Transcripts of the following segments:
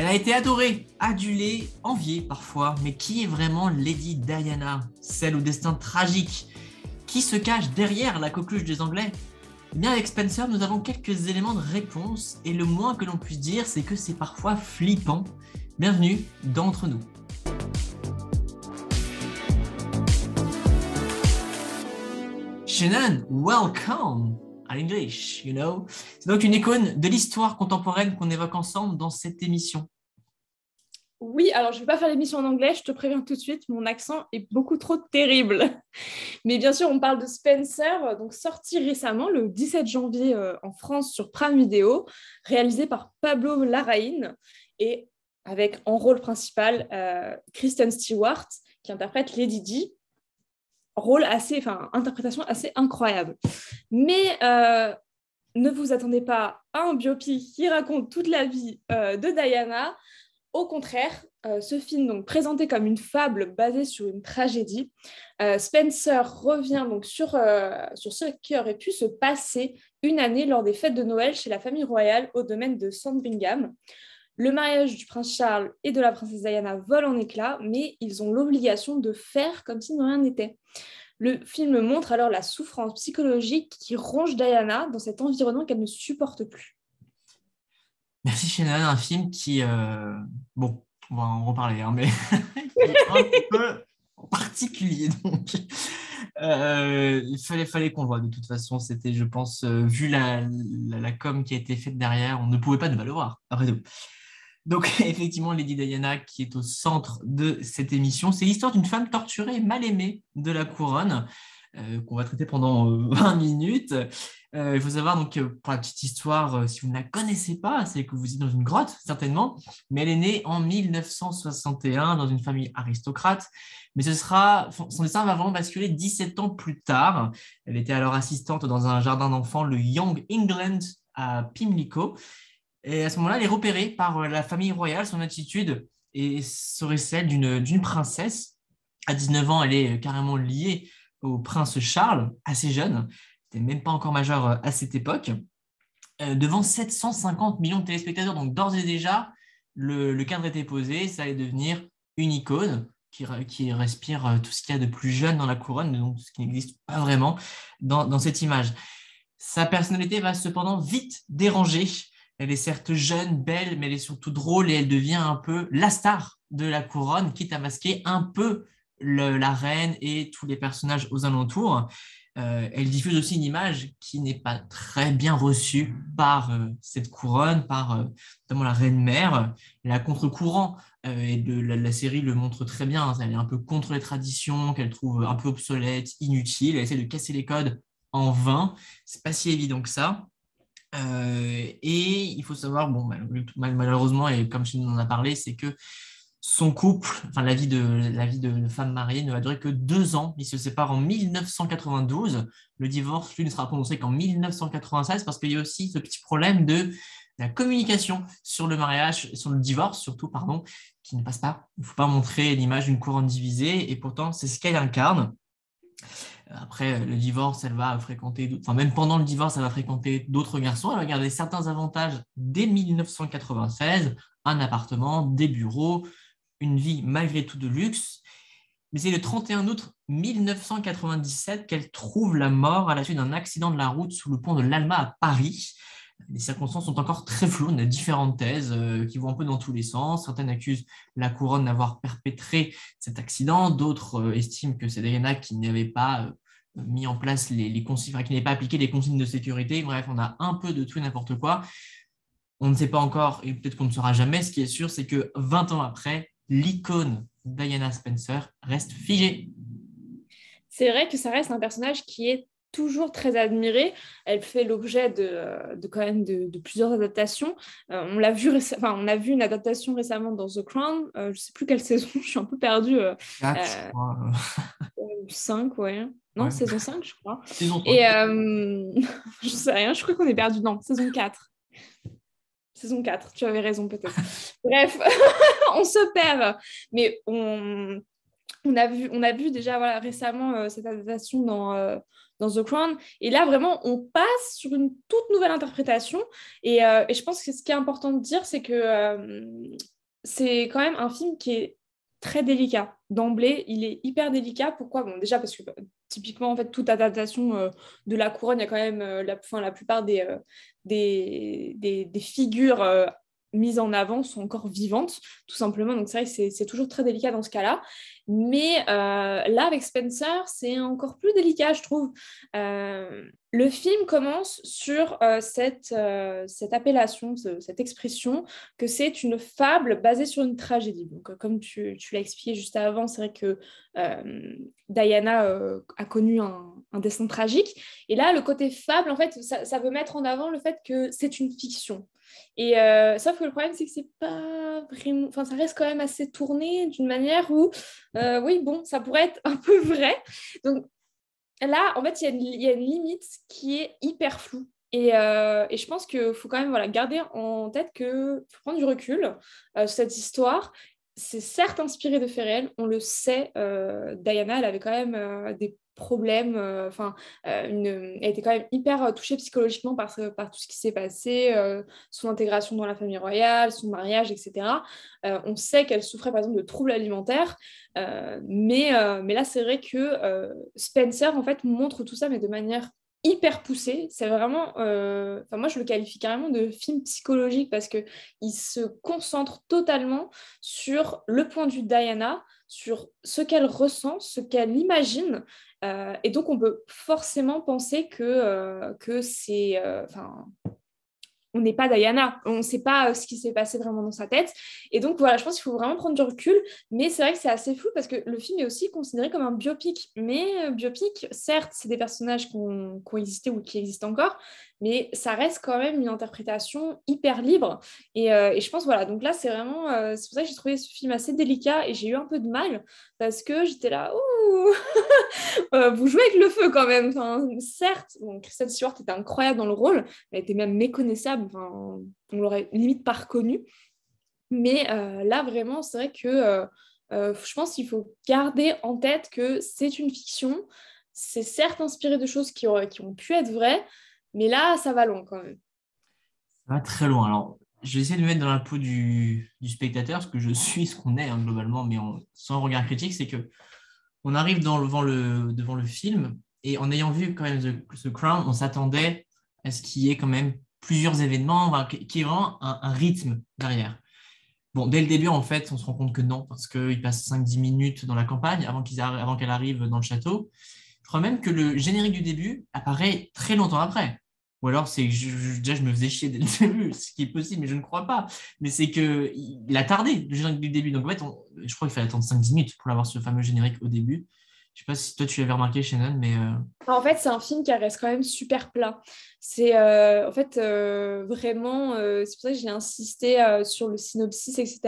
Elle a été adorée, adulée, enviée parfois, mais qui est vraiment Lady Diana, celle au destin tragique? Qui se cache derrière la coqueluche des Anglais? Eh bien, avec Spencer, nous avons quelques éléments de réponse, et le moins que l'on puisse dire, c'est que c'est parfois flippant. Bienvenue d'entre nous. Shannon, welcome à l'English, you know. C'est donc une icône de l'histoire contemporaine qu'on évoque ensemble dans cette émission. Oui, alors je ne vais pas faire l'émission en anglais, je te préviens tout de suite, mon accent est beaucoup trop terrible. Mais bien sûr, on parle de Spencer, donc sorti récemment le 17 janvier en France sur Prime Video, réalisé par Pablo Larraín et avec en rôle principal Kristen Stewart qui interprète Lady Di. Interprétation assez incroyable. Mais ne vous attendez pas à un biopic qui raconte toute la vie de Diana. Au contraire, ce film, donc, présenté comme une fable basée sur une tragédie, Spencer revient donc sur ce qui aurait pu se passer une année lors des fêtes de Noël chez la famille royale au domaine de Sandringham. Le mariage du prince Charles et de la princesse Diana vole en éclats, mais ils ont l'obligation de faire comme si de rien n'était. Le film montre alors la souffrance psychologique qui ronge Diana dans cet environnement qu'elle ne supporte plus. Merci Shannon, un film qui, bon, on va en reparler, hein, mais qui est un peu particulier. Donc, il fallait qu'on le voit de toute façon. C'était, je pense, vu la com qui a été faite derrière, on ne pouvait pas ne pas le voir, après tout. Donc, effectivement, Lady Diana, qui est au centre de cette émission, c'est l'histoire d'une femme torturée et mal aimée de la couronne, qu'on va traiter pendant 20 minutes. Il faut savoir, donc, pour la petite histoire, si vous ne la connaissez pas, c'est que vous êtes dans une grotte, certainement, mais elle est née en 1961 dans une famille aristocrate. Mais son destin va vraiment basculer 17 ans plus tard. Elle était alors assistante dans un jardin d'enfants, le Young England à Pimlico. Et à ce moment-là, elle est repérée par la famille royale. Son attitude serait celle d'une princesse. À 19 ans, elle est carrément liée au prince Charles, assez jeune. Elle n'était même pas encore majeure à cette époque. Devant 750 millions de téléspectateurs, donc d'ores et déjà, le cadre était posé. Ça allait devenir une icône qui respire tout ce qu'il y a de plus jeune dans la couronne, donc ce qui n'existe pas vraiment dans cette image. Sa personnalité va cependant vite déranger. Elle est certes jeune, belle, mais elle est surtout drôle et elle devient un peu la star de la couronne, quitte à masquer un peu la reine et tous les personnages aux alentours. Elle diffuse aussi une image qui n'est pas très bien reçue par cette couronne, par notamment la reine-mère. Elle est à contre-courant et la série le montre très bien. Elle est un peu contre les traditions, qu'elle trouve un peu obsolètes, inutiles. Elle essaie de casser les codes en vain. C'est pas si évident que ça. Et il faut savoir, bon, malheureusement, et comme je nous en a parlé, c'est que son couple, enfin la vie de femme mariée ne va durer que 2 ans. Ils se séparent en 1992. Le divorce, lui, ne sera prononcé qu'en 1996 parce qu'il y a aussi ce petit problème de la communication sur le mariage, sur le divorce surtout, pardon, qui ne passe pas. Il ne faut pas montrer l'image d'une couronne divisée et pourtant, c'est ce qu'elle incarne. Après le divorce, elle va fréquenter, enfin même pendant le divorce, elle va fréquenter d'autres garçons. Elle va garder certains avantages dès 1996, un appartement, des bureaux, une vie malgré tout de luxe. Mais c'est le 31 août 1997 qu'elle trouve la mort à la suite d'un accident de la route sous le pont de l'Alma à Paris. Les circonstances sont encore très floues. On a différentes thèses qui vont un peu dans tous les sens. Certaines accusent la couronne d'avoir perpétré cet accident. D'autres estiment que c'est Diana qui n'avait pas mis en place les consignes, enfin, qui n'avait pas appliqué les consignes de sécurité. Bref, on a un peu de tout et n'importe quoi. On ne sait pas encore, et peut-être qu'on ne saura jamais. Ce qui est sûr, c'est que 20 ans après, l'icône Diana Spencer reste figée. C'est vrai que ça reste un personnage qui est toujours très admiré. Elle fait l'objet quand même de plusieurs adaptations. On a vu une adaptation récemment dans The Crown. Je ne sais plus quelle saison, je suis un peu perdue. 4, je crois. 5, ouais. Non, Ouais. saison 5, je crois. Saison 3. Et je sais rien, je crois qu'on est perdu. Non, saison 4. Saison 4, tu avais raison peut-être. Bref, on se perd. Mais on a vu déjà voilà, récemment cette adaptation dans The Crown. Et là, vraiment, on passe sur une toute nouvelle interprétation. Et je pense que ce qui est important de dire, c'est que c'est quand même un film qui est très délicat. D'emblée, il est hyper délicat. Pourquoi? Bon, déjà parce que typiquement, en fait, toute adaptation de La Couronne, il y a quand même la plupart des figures mises en avant sont encore vivantes, tout simplement. Donc c'est vrai que c'est toujours très délicat dans ce cas-là. Mais là, avec Spencer, c'est encore plus délicat, je trouve. Le film commence sur cette appellation, cette expression que c'est une fable basée sur une tragédie. Donc, comme tu l'as expliqué juste avant, c'est vrai que Diana a connu un destin tragique. Et là, le côté fable, en fait, ça veut mettre en avant le fait que c'est une fiction. Et sauf que le problème, c'est que c'est pas vraiment... Enfin, ça reste quand même assez tourné d'une manière où, oui, bon, ça pourrait être un peu vrai. Donc, là, en fait, il y a une limite qui est hyper floue. Et je pense qu'il faut quand même voilà, garder en tête qu'il faut prendre du recul sur cette histoire. C'est certes inspiré de faits réels, on le sait. Diana, elle avait quand même des problèmes. Elle était quand même hyper touchée psychologiquement par tout ce qui s'est passé, son intégration dans la famille royale, son mariage, etc. On sait qu'elle souffrait par exemple de troubles alimentaires. Mais là, c'est vrai que Spencer, en fait, montre tout ça, mais de manière hyper poussée. C'est vraiment... moi, je le qualifie carrément de film psychologique parce qu'il se concentre totalement sur le point de vue de Diana, sur ce qu'elle ressent, ce qu'elle imagine. Et donc, on peut forcément penser que c'est... on n'est pas Diana, on ne sait pas ce qui s'est passé vraiment dans sa tête. Et donc voilà, je pense qu'il faut vraiment prendre du recul, mais c'est vrai que c'est assez flou parce que le film est aussi considéré comme un biopic. Mais biopic, certes, c'est des personnages qui ont existé ou qui existent encore, mais ça reste quand même une interprétation hyper libre. Et je pense, voilà, donc là, c'est vraiment... c'est pour ça que j'ai trouvé ce film assez délicat et j'ai eu un peu de mal parce que j'étais là, ouh vous jouez avec le feu quand même. Enfin, certes, bon, Kristen Stewart était incroyable dans le rôle, elle était même méconnaissable, enfin, on l'aurait limite pas reconnue. Mais là, vraiment, c'est vrai que je pense qu'il faut garder en tête que c'est une fiction. C'est certes inspiré de choses qui ont pu être vraies, mais là, ça va loin quand même. Ça va très loin. Alors, je vais essayer de me mettre dans la peau du spectateur, ce que je suis, ce qu'on est hein, globalement, mais sans regard critique, c'est que on arrive devant le film et en ayant vu quand même The Crown, on s'attendait à ce qu'il y ait quand même plusieurs événements, enfin, qu'il y ait vraiment un rythme derrière. Bon, dès le début, en fait, on se rend compte que non, parce qu'ils passent 5-10 minutes dans la campagne avant qu'elle arrive dans le château. Je crois même que le générique du début apparaît très longtemps après. Ou alors, c'est que déjà, je me faisais chier dès le début, ce qui est possible, mais je ne crois pas. Mais c'est qu'il a tardé, le générique du début. Donc, en fait, je crois qu'il fallait attendre 5-10 minutes pour avoir ce fameux générique au début. Je ne sais pas si toi, tu l'avais remarqué, Shannon, mais En fait, c'est un film qui reste quand même super plat. C'est en fait vraiment, c'est pour ça que j'ai insisté sur le synopsis, etc.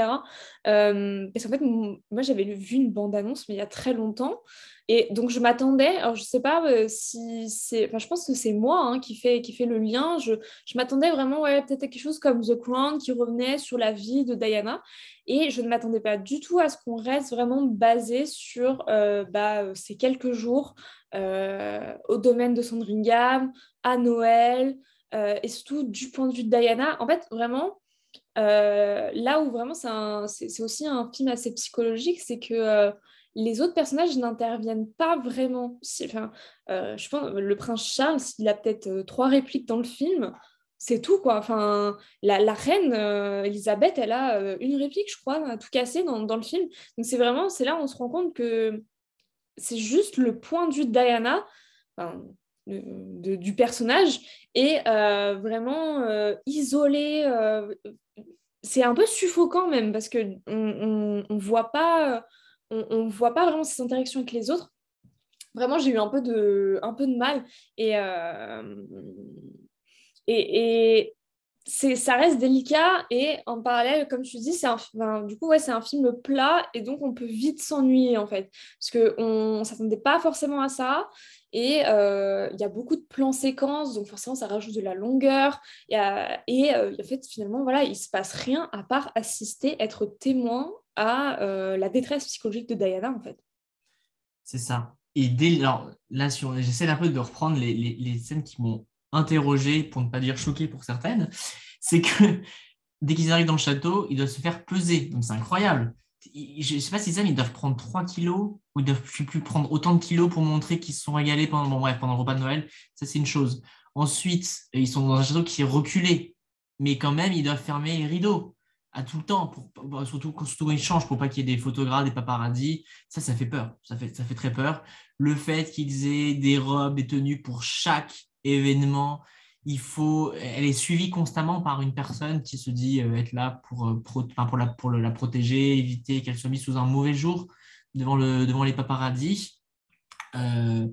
Parce qu'en fait, moi, j'avais vu une bande-annonce, mais il y a très longtemps. Et donc, je m'attendais, alors je sais pas si c'est, enfin, je pense que c'est moi hein, qui fait le lien. Je m'attendais vraiment, ouais, peut-être à quelque chose comme The Crown qui revenait sur la vie de Diana. Et je ne m'attendais pas du tout à ce qu'on reste vraiment basé sur ces quelques jours au domaine de Sandringham, à Noël, et surtout du point de vue de Diana. En fait, vraiment, là où vraiment c'est aussi un film assez psychologique, c'est que les autres personnages n'interviennent pas vraiment. Je pense le prince Charles, il a peut-être 3 répliques dans le film. C'est tout, quoi. Enfin, la reine Elisabeth, elle a une réplique, je crois, à tout casser dans le film. Donc, c'est là où on se rend compte que c'est juste le point de vue de Diana, enfin, du personnage, et vraiment isolé. C'est un peu suffocant même, parce qu'on on voit pas, on voit pas vraiment ses interactions avec les autres. Vraiment, j'ai eu un peu de mal. Et, et ça reste délicat et en parallèle, comme tu dis, du coup, ouais, c'est un film plat et donc on peut vite s'ennuyer en fait. Parce qu'on ne s'attendait pas forcément à ça et il y a beaucoup de plans séquences, donc forcément ça rajoute de la longueur. En fait, finalement, voilà, il ne se passe rien à part assister, être témoin à la détresse psychologique de Diana en fait. c'est ça. Alors, là, j'essaie un peu de reprendre les scènes qui m'ont interrogé, pour ne pas dire choqué pour certaines. C'est que dès qu'ils arrivent dans le château, ils doivent se faire peser. Donc, c'est incroyable. Je ne sais pas si ça, mais ils doivent prendre 3 kilos ou ils doivent plus prendre autant de kilos pour montrer qu'ils se sont régalés pendant, bon, bref, pendant le repas de Noël. Ça, c'est une chose. Ensuite, ils sont dans un château qui est reculé, mais quand même, ils doivent fermer les rideaux à tout le temps, surtout quand ils changent pour pas qu'il y ait des photographes, des paparazzis. Ça fait peur. Ça fait très peur. Le fait qu'ils aient des robes, des tenues pour chaque événement, elle est suivie constamment par une personne qui se dit être là pour la protéger, éviter qu'elle soit mise sous un mauvais jour devant les paparazzis. Euh,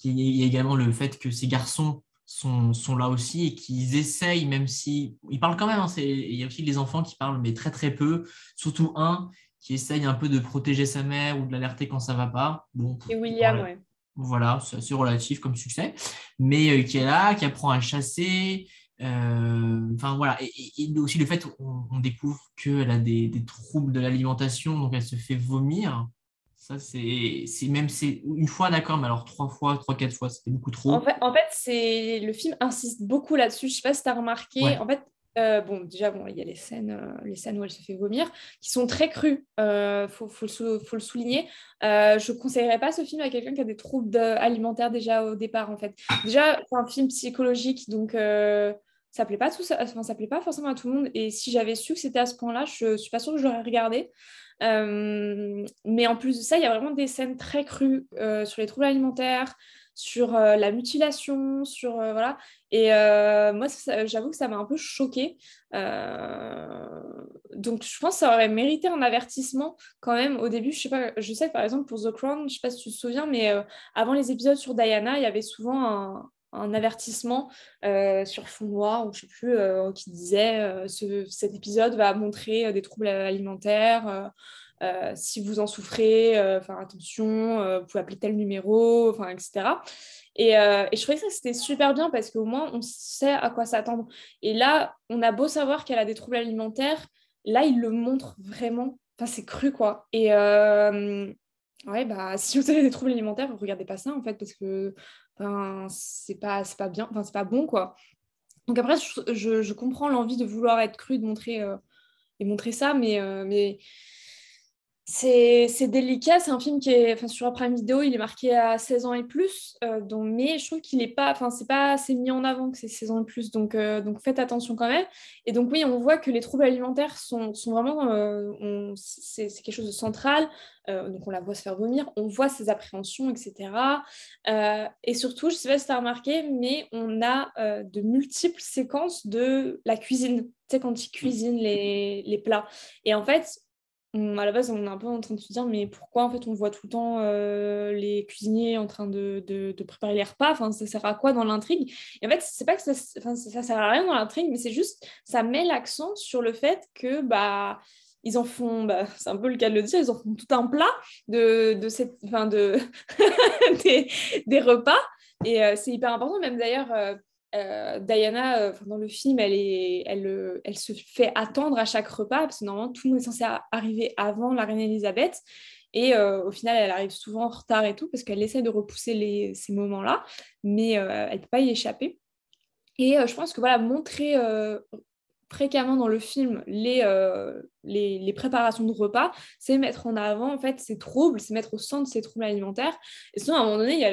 il y a également le fait que ces garçons sont là aussi et qu'ils essayent, même si ils parlent quand même, hein, il y a aussi les enfants qui parlent, mais très très peu, surtout un qui essaye un peu de protéger sa mère ou de l'alerter quand ça va pas. Bon, Et William, ouais. voilà, c'est assez relatif comme succès, mais qui est là, qui apprend à chasser. Enfin voilà, et aussi le fait qu'on découvre qu'elle a des troubles de l'alimentation, donc elle se fait vomir. Ça, c'est une fois, d'accord, mais alors 3 fois, 3, 4 fois, c'était beaucoup trop. Le film insiste beaucoup là-dessus. Je sais pas si tu as remarqué. Ouais, En fait, bon, déjà, bon, il y a les scènes où elle se fait vomir, qui sont très crues. Faut le souligner. Je conseillerais pas ce film à quelqu'un qui a des troubles alimentaires déjà au départ, en fait. Déjà, c'est un film psychologique, donc ça plaît pas enfin, ça plaît pas forcément à tout le monde. Et si j'avais su que c'était à ce point-là, je suis pas sûre que je l'aurais regardé. Mais en plus de ça, il y a vraiment des scènes très crues sur les troubles alimentaires, sur la mutilation, sur voilà. Et moi, j'avoue que ça m'a un peu choquée. Donc, je pense que ça aurait mérité un avertissement quand même au début. Je sais pas, je sais que par exemple pour The Crown, je sais pas si tu te souviens, mais avant les épisodes sur Diana, il y avait souvent un avertissement sur fond noir ou je sais plus qui disait cet épisode va montrer des troubles alimentaires. Si vous en souffrez, attention, vous pouvez appeler tel numéro, etc. Et je trouvais que ça, c'était super bien parce qu'au moins, on sait à quoi s'attendre. Et là, on a beau savoir qu'elle a des troubles alimentaires, là, il le montre vraiment. Enfin, c'est cru, quoi. Et ouais, bah, si vous avez des troubles alimentaires, regardez pas ça, en fait, parce que c'est pas bien, enfin, c'est pas bon, quoi. Donc après, je comprends l'envie de vouloir être cru, de montrer, et montrer ça, mais c'est délicat, c'est un film qui est enfin, sur Prime Video, il est marqué à 16 ans et plus, mais je trouve qu'il est pas, enfin c'est pas assez mis en avant que c'est 16 ans et plus, donc faites attention quand même. Et donc oui, on voit que les troubles alimentaires sont vraiment, c'est quelque chose de central, donc on la voit se faire vomir, on voit ses appréhensions, etc. Et surtout, je sais pas si tu as remarqué, mais on a de multiples séquences de la cuisine, tu sais, quand ils cuisinent les plats. Et en fait, à la base, on est un peu en train de se dire, mais pourquoi en fait on voit tout le temps les cuisiniers en train de préparer les repas, enfin, ça sert à quoi dans l'intrigue? Et en fait, c'est pas que ça sert à rien dans l'intrigue, mais c'est juste, ça met l'accent sur le fait que bah, ils en font, bah, c'est un peu le cas de le dire, ils en font tout un plat des repas. Et c'est hyper important, même d'ailleurs, Diana, dans le film, elle se fait attendre à chaque repas parce que normalement tout le monde est censé arriver avant la reine Elisabeth et au final elle arrive souvent en retard et tout parce qu'elle essaie de repousser ces moments-là, mais elle ne peut pas y échapper. Et je pense que voilà, montrer fréquemment dans le film les préparations de repas, c'est mettre en avant en fait ces troubles, c'est mettre au centre ces troubles alimentaires. Et sinon, à un moment donné, il y a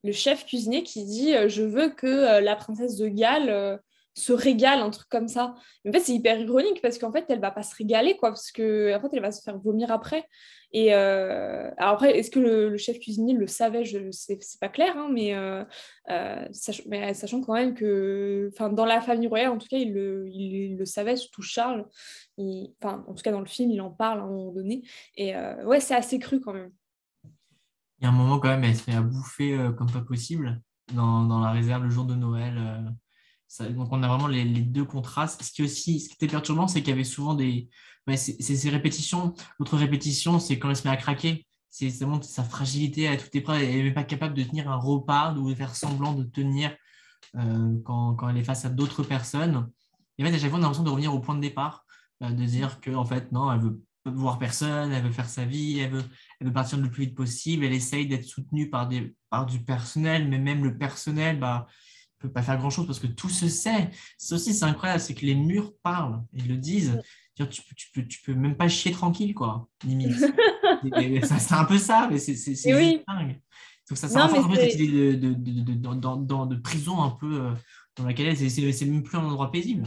le chef cuisinier qui dit je veux que la princesse de Galles se régale, un truc comme ça. Mais en fait, c'est hyper ironique parce qu'en fait, elle va pas se régaler, quoi, parce que en fait, elle va se faire vomir après. Et alors après, est-ce que le chef cuisinier le savait? C'est pas clair, hein, mais sachant quand même que dans la famille royale, en tout cas, il le savait, surtout Charles. En tout cas, dans le film, il en parle à un moment donné. Et ouais, c'est assez cru quand même. il y a un moment quand même, elle se fait à bouffer comme pas possible dans la réserve le jour de Noël. Donc on a vraiment les deux contrastes. Ce qui était perturbant, c'est qu'il y avait souvent ces répétitions. L'autre répétition, c'est quand elle se met à craquer. Ça montre sa fragilité à toute épreuve. Elle n'est même pas capable de tenir un repas ou de faire semblant de tenir quand elle est face à d'autres personnes. Et en fait, à chaque fois, on a l'impression de revenir au point de départ, de dire que en fait, non, elle veut voir personne, elle veut faire sa vie, elle veut partir le plus vite possible. Elle essaye d'être soutenue par du personnel, mais même le personnel, bah, peut pas faire grand-chose parce que tout se sait. Ça aussi, c'est incroyable, c'est que les murs parlent, ils le disent. C'est-à-dire, tu peux même pas chier tranquille, quoi, limite. C'est un peu ça, mais c'est Et juste oui, dingue. Donc ça non, mais renforce un peu cette c'est. idée de prison un peu dans laquelle c'est même plus un endroit paisible.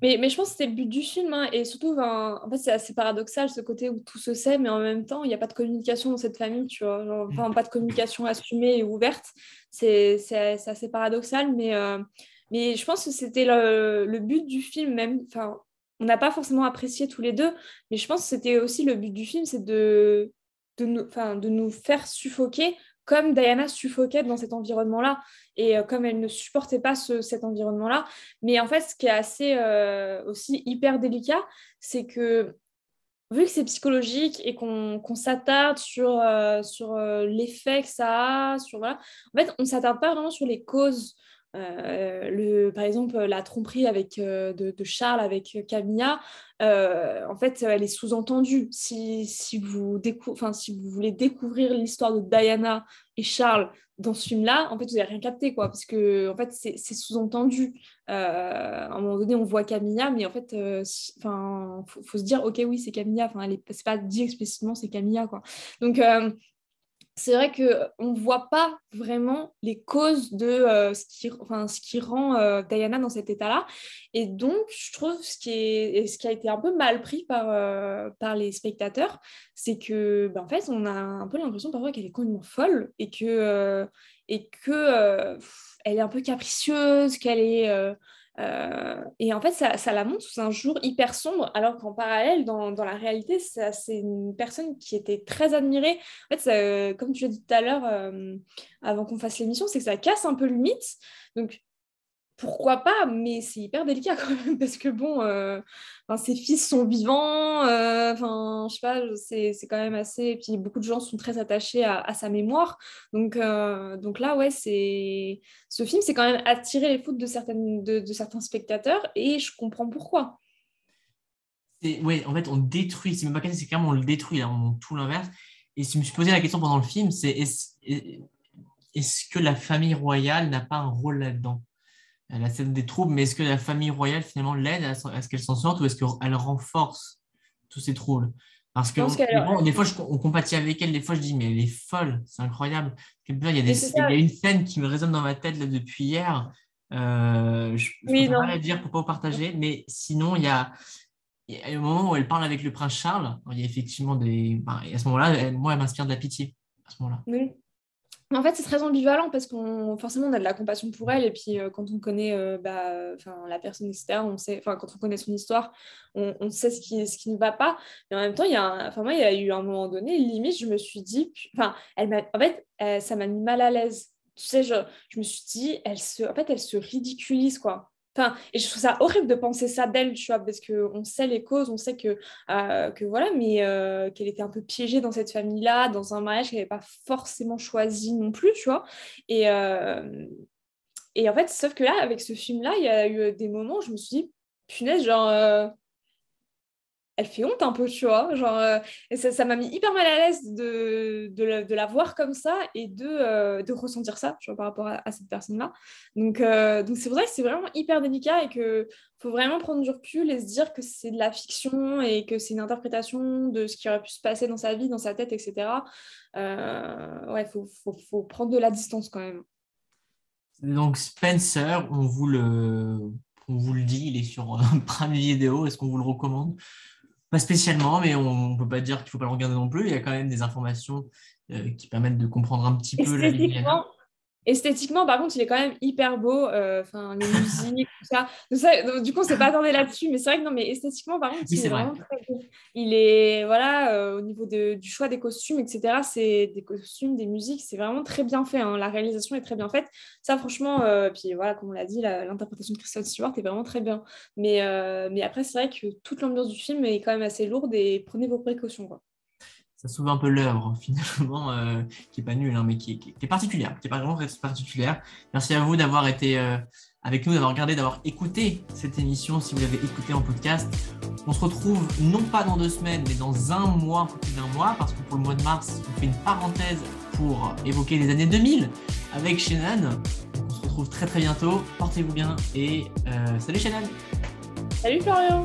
Mais je pense que c'était le but du film, hein, et surtout, en fait, c'est assez paradoxal ce côté où tout se sait, mais en même temps, il n'y a pas de communication dans cette famille, tu vois. Genre, enfin, pas de communication assumée et ouverte. C'est assez paradoxal, mais je pense que c'était le but du film, même. Enfin, on n'a pas forcément apprécié tous les deux, mais je pense que c'était aussi le but du film, c'est de nous faire suffoquer comme Diana suffoquait dans cet environnement-là. Et comme elle ne supportait pas cet environnement-là. Mais en fait, ce qui est assez aussi hyper délicat, c'est que vu que c'est psychologique et qu'on s'attarde sur l'effet que ça a, voilà. En fait, on ne s'attarde pas vraiment sur les causes. Par exemple, la tromperie de Charles avec Camilla, en fait, elle est sous-entendue. Si vous voulez découvrir l'histoire de Diana et Charles dans ce film-là, en fait, vous n'avez rien capté, quoi, parce que en fait, c'est sous-entendu. À un moment donné, on voit Camilla, mais en fait, faut se dire, ok, oui, c'est Camilla. Enfin, c'est pas dit explicitement, c'est Camilla, quoi. Donc, c'est vrai qu'on ne voit pas vraiment les causes de ce qui rend Diana dans cet état-là. Et donc, je trouve ce qui a été un peu mal pris par les spectateurs, c'est que, en fait, on a un peu l'impression parfois qu'elle est complètement folle et que elle est un peu capricieuse, qu'elle est... et en fait, ça la montre sous un jour hyper sombre, alors qu'en parallèle, dans la réalité, c'est une personne qui était très admirée. En fait, comme tu l'as dit tout à l'heure, avant qu'on fasse l'émission, c'est que ça casse un peu le mythe. Donc, pourquoi pas, mais c'est hyper délicat quand même, parce que bon, ses fils sont vivants, je sais pas, c'est quand même assez... Et puis, beaucoup de gens sont très attachés à sa mémoire. Donc là, ouais, ce film, c'est quand même attiré les foudres de certains spectateurs, et je comprends pourquoi. Ouais, en fait, on détruit, c'est même pas cassé, c'est clairement on le détruit, là, on montre tout l'inverse. Et je me suis posé la question pendant le film, c'est est-ce que la famille royale n'a pas un rôle là-dedans? La scène des troubles, mais est-ce que la famille royale finalement l'aide à ce qu'elle s'en sorte ou est-ce qu'elle renforce tous ces troubles? Parce Je que pense qu'elle... des fois, on compatit avec elle, des fois je dis, mais elle est folle, c'est incroyable. Mais c'est Il y ça, a une scène qui me résonne dans ma tête là, depuis hier. Je ne oui, préfère pas non. la dire pour ne pas vous partager, mais sinon, il y a un moment où elle parle avec le prince Charles. Il y a effectivement et à ce moment-là, moi, elle m'inspire de la pitié. À ce moment-là. Oui. En fait, c'est très ambivalent parce qu'on forcément on a de la compassion pour elle et puis quand on connaît la personne, etc., on sait, quand on connaît son histoire, on sait ce qui ne va pas. Mais en même temps, moi, il y a eu un moment donné, limite, je me suis dit, en fait, ça m'a mis mal à l'aise. Tu sais, je me suis dit, en fait, elle se ridiculise, quoi. Et je trouve ça horrible de penser ça d'elle, tu vois, parce qu'on sait les causes, on sait que voilà, mais qu'elle était un peu piégée dans cette famille-là, dans un mariage qu'elle n'avait pas forcément choisi non plus, tu vois. Et, euh, et en fait, sauf que là, avec ce film-là, il y a eu des moments où je me suis dit, punaise, genre, elle fait honte un peu, tu vois. Genre, et ça m'a mis hyper mal à l'aise de la voir comme ça et de ressentir ça, tu vois, par rapport à cette personne-là. Donc c'est vrai que c'est vraiment hyper délicat et qu'il faut vraiment prendre du recul et se dire que c'est de la fiction et que c'est une interprétation de ce qui aurait pu se passer dans sa vie, dans sa tête, etc. Ouais, faut prendre de la distance quand même. Donc, Spencer, on vous le dit, il est sur Prime Video. Est-ce qu'on vous le recommande? Pas spécialement, mais on ne peut pas dire qu'il ne faut pas le regarder non plus. Il y a quand même des informations qui permettent de comprendre un petit peu la vie de Diana. Esthétiquement, Esthétiquement, par contre, il est quand même hyper beau. Les musiques, tout ça. Donc, du coup, on s'est pas attardé là-dessus. Mais c'est vrai que non, mais esthétiquement, par contre, Oui, il est c'est vrai. vraiment très beau. Il est, voilà, au niveau du choix des costumes, etc. C'est des costumes, des musiques, c'est vraiment très bien fait, hein. La réalisation est très bien faite. Ça, franchement, puis voilà, comme on l'a dit, l'interprétation de Kristen Stewart est vraiment très bien. Mais après, c'est vrai que toute l'ambiance du film est quand même assez lourde et prenez vos précautions, quoi. Ça sauve un peu l'œuvre, finalement, qui n'est pas nulle, hein, mais qui est particulière, qui est pas vraiment très particulière. Merci à vous d'avoir été avec nous, d'avoir regardé, d'avoir écouté cette émission, si vous l'avez écoutée en podcast. On se retrouve non pas dans 2 semaines, mais dans un mois, un peu plus d'1 mois, parce que pour le mois de mars, on fait une parenthèse pour évoquer les années 2000 avec Shannon. On se retrouve retrouve très très bientôt. Portez-vous bien et salut Chanel. Salut Florian.